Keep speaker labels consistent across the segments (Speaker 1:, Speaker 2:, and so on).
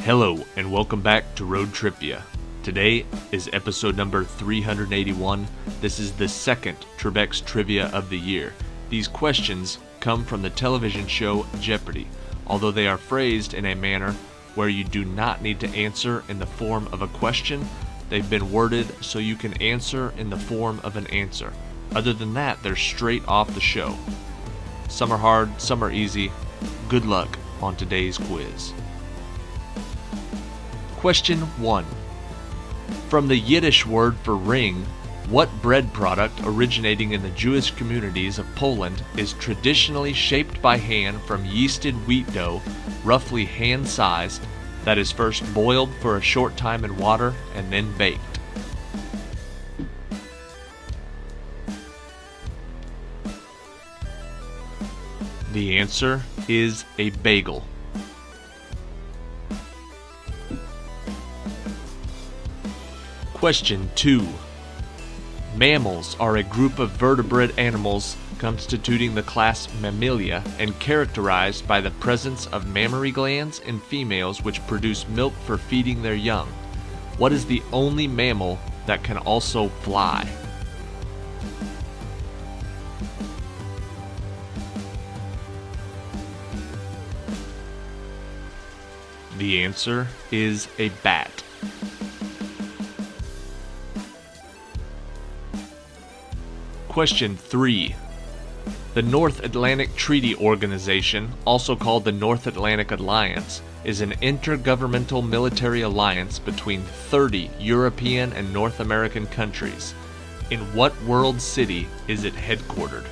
Speaker 1: Hello and welcome back to TRIpVIA. Today is episode number 381. This is the second Trebek's Trivia of the year. These questions come from the television show Jeopardy, although they are phrased in a manner where you do not need to answer in the form of a question. They've been worded so you can answer in the form of an answer. Other than that, they're straight off the show. Some are hard, some are easy. Good luck on today's quiz. Question 1. From the Yiddish word for ring, what bread product originating in the Jewish communities of Poland is traditionally shaped by hand from yeasted wheat dough, roughly hand-sized, that is first boiled for a short time in water and then baked? The answer is a bagel. Question 2. Mammals are a group of vertebrate animals constituting the class Mammalia and characterized by the presence of mammary glands in females which produce milk for feeding their young. What is the only mammal that can also fly? The answer is a bat. Question 3. The North Atlantic Treaty Organization, also called the North Atlantic Alliance, is an intergovernmental military alliance between 30 European and North American countries. In what world city is it headquartered?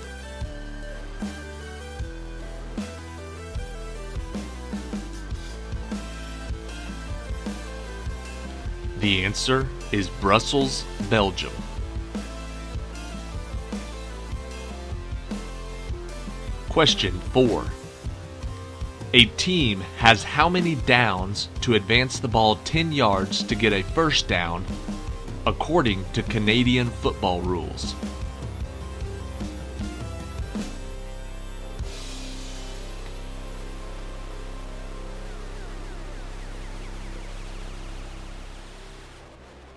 Speaker 1: The answer is Brussels, Belgium. Question 4. A team has how many downs to advance the ball 10 yards to get a first down, according to Canadian football rules?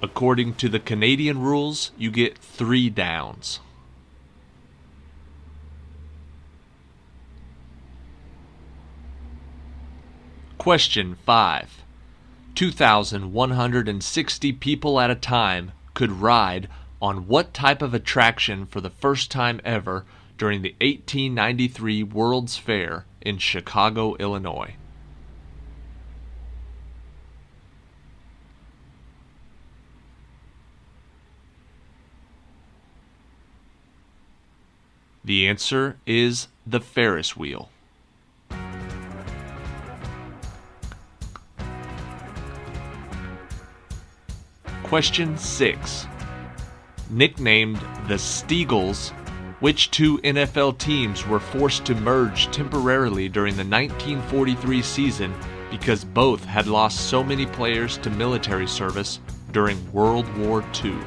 Speaker 1: According to the Canadian rules, you get 3 downs. Question 5. 2,160 people at a time could ride on what type of attraction for the first time ever during the 1893 World's Fair in Chicago, Illinois? The answer is the Ferris wheel. Question 6. Nicknamed the Steagles, which 2 NFL teams were forced to merge temporarily during the 1943 season because both had lost so many players to military service during World War II?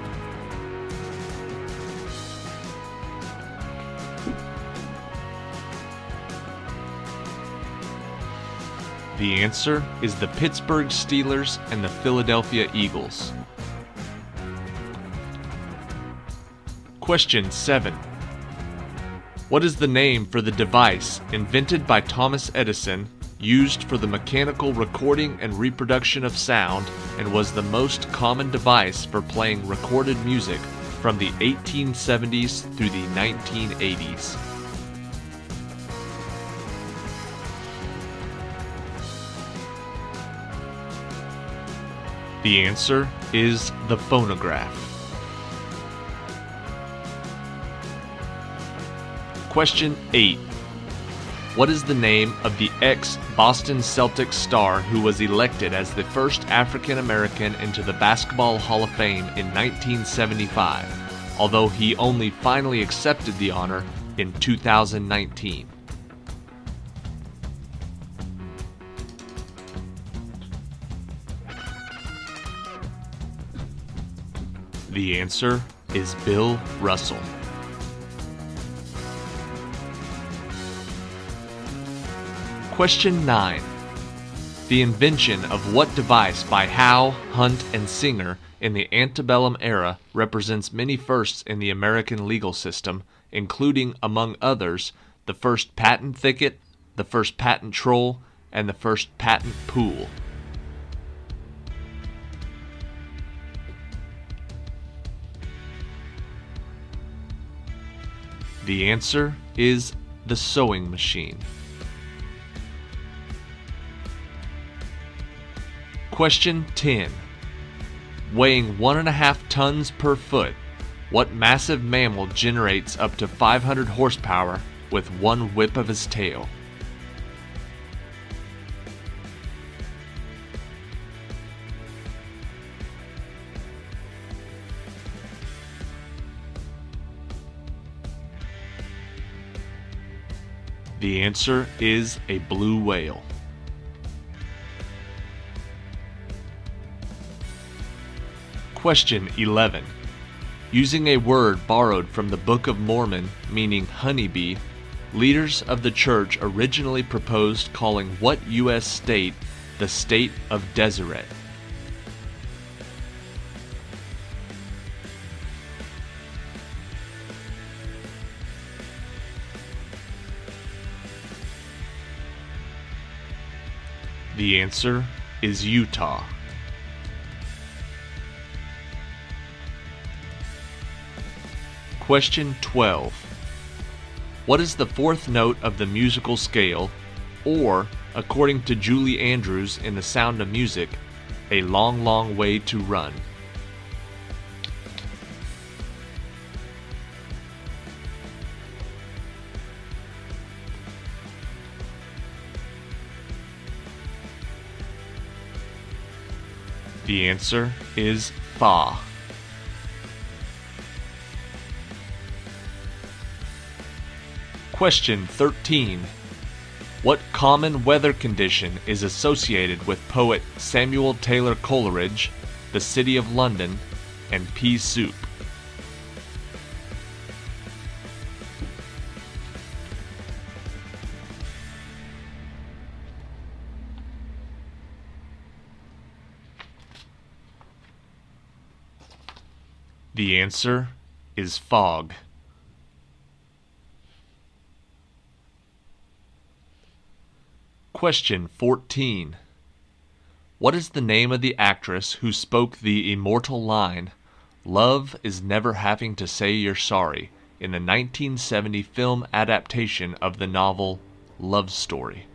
Speaker 1: The answer is the Pittsburgh Steelers and the Philadelphia Eagles. Question 7. What is the name for the device invented by Thomas Edison, used for the mechanical recording and reproduction of sound, and was the most common device for playing recorded music from the 1870s through the 1980s? The answer is the phonograph. Question 8. What is the name of the ex-Boston Celtics star who was elected as the first African American into the Basketball Hall of Fame in 1975, although he only finally accepted the honor in 2019? The answer is Bill Russell. Question 9. The invention of what device by Howe, Hunt, and Singer in the antebellum era represents many firsts in the American legal system, including, among others, the first patent thicket, the first patent troll, and the first patent pool. The answer is the sewing machine. Question 10. Weighing 1.5 tons per foot, what massive mammal generates up to 500 horsepower with one whip of his tail? The answer is a blue whale. Question 11. Using a word borrowed from the Book of Mormon meaning honeybee, leaders of the church originally proposed calling what U.S. state the state of Deseret? The answer is Utah. Question 12. What is the fourth note of the musical scale, or, according to Julie Andrews in The Sound of Music, a long, long way to run? The answer is Fa. Question 13. What common weather condition is associated with poet Samuel Taylor Coleridge, The City of London, and Pea Soup? The answer is fog. Question 14. What is the name of the actress who spoke the immortal line, "Love is never having to say you're sorry," in the 1970 film adaptation of the novel Love Story?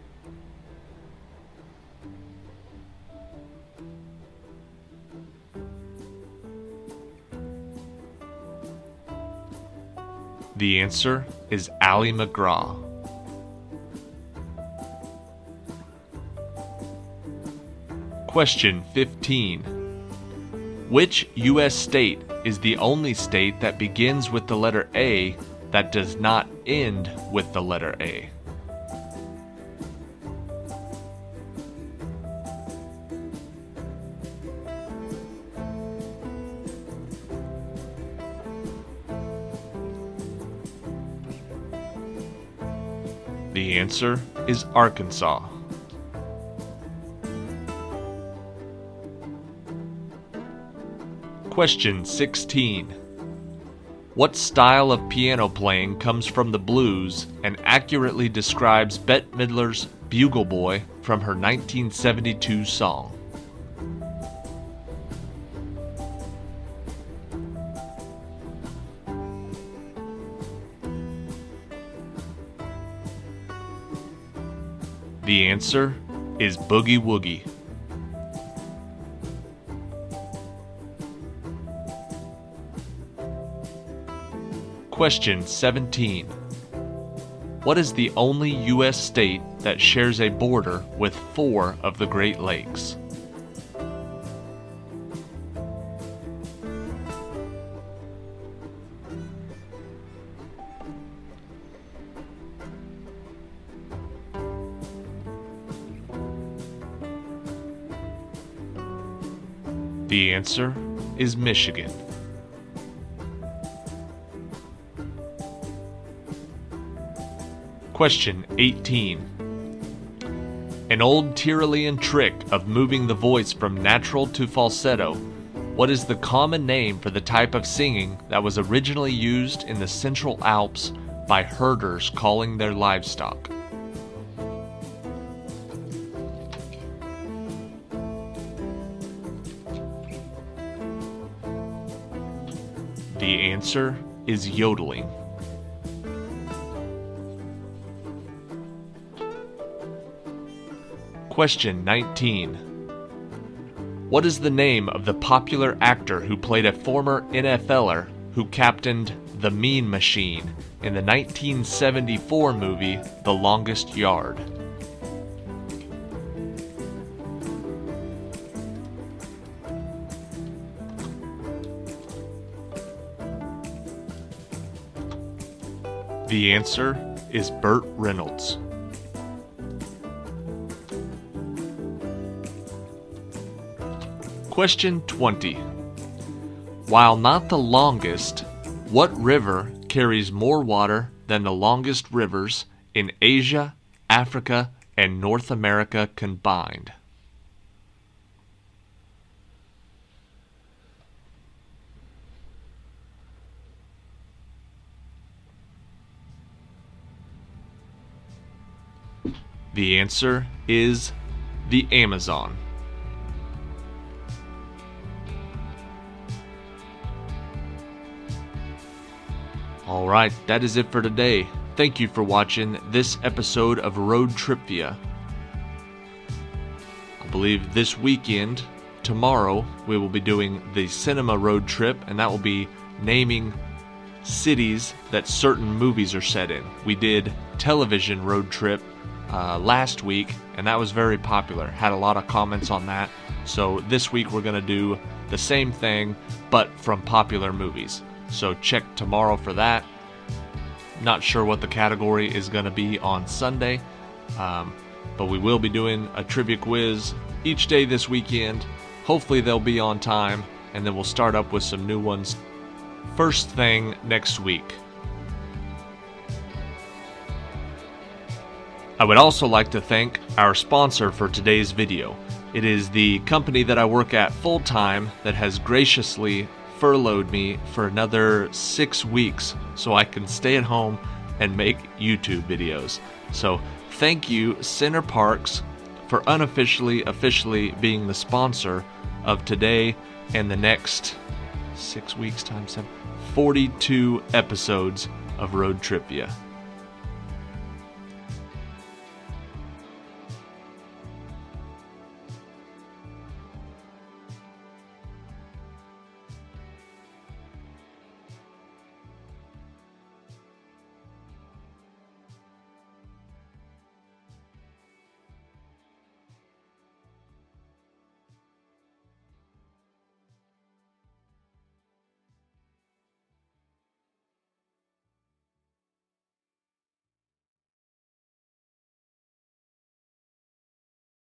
Speaker 1: The answer is Ally McGraw. Question 15. Which U.S. state is the only state that begins with the letter A that does not end with the letter A? The answer is Arkansas. Question 16. What style of piano playing comes from the blues and accurately describes Bette Midler's Bugle Boy from her 1972 song? The answer is Boogie Woogie. Question 17. What is the only U.S. state that shares a border with 4 of the Great Lakes? The answer is Michigan. Question 18. An old Tyrolean trick of moving the voice from natural to falsetto. What is the common name for the type of singing that was originally used in the Central Alps by herders calling their livestock? The answer is yodeling. Question 19. What is the name of the popular actor who played a former NFLer who captained the Mean Machine in the 1974 movie The Longest Yard? The answer is Burt Reynolds. Question 20. While not the longest, what river carries more water than the longest rivers in Asia, Africa, and North America combined? The answer is the Amazon. Alright, that is it for today. Thank you for watching this episode of Road TRIpVIA. I believe this weekend, tomorrow, we will be doing the cinema road trip, and that will be naming cities that certain movies are set in. We did television road trip last week, and that was very popular. Had a lot of comments on that. So this week we're going to do the same thing, but from popular movies. So check tomorrow for that. Not sure what the category is going to be on Sunday, but we will be doing a trivia quiz each day this weekend. Hopefully they'll be on time, and then we'll start up with some new ones first thing next week. I would also like to thank our sponsor for today's video. It is the company that I work at full-time that has graciously furloughed me for another 6 weeks so I can stay at home and make YouTube videos. So thank you, Center Parks, for officially being the sponsor of today and the next 6 weeks times 7, 42 episodes of Road TRIpVIA.